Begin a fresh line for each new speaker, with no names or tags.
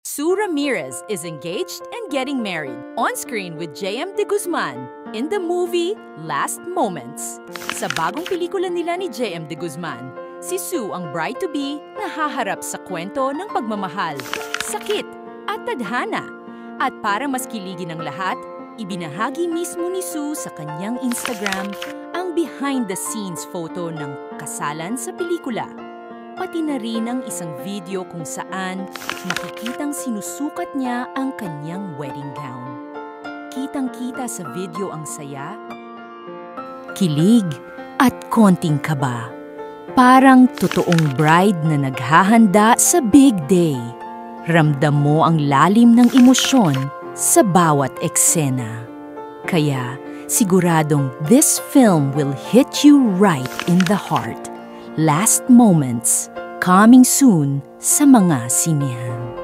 Sue Ramirez is engaged and getting married on screen with J.M. De Guzman in the movie Last Moments. Sa bagong pelikula nila ni J.M. De Guzman, si Sue ang bride-to-be na haharap sa kwento ng pagmamahal, sakit at tadhana. At para mas kiligin ang lahat, ibinahagi mismo ni Sue sa kanyang Instagram ang behind-the-scenes photo ng kasalan sa pelikula. Pati na rin ang isang video kung saan makikitang sinusukat niya ang kanyang wedding gown. Kitang-kita sa video ang saya, kilig at konting kaba. Parang totoong bride na naghahanda sa big day. Ramdam mo ang lalim ng emosyon sa bawat eksena. Kaya siguradong this film will hit you right in the heart. Last Moments, coming soon sa mga sinehan.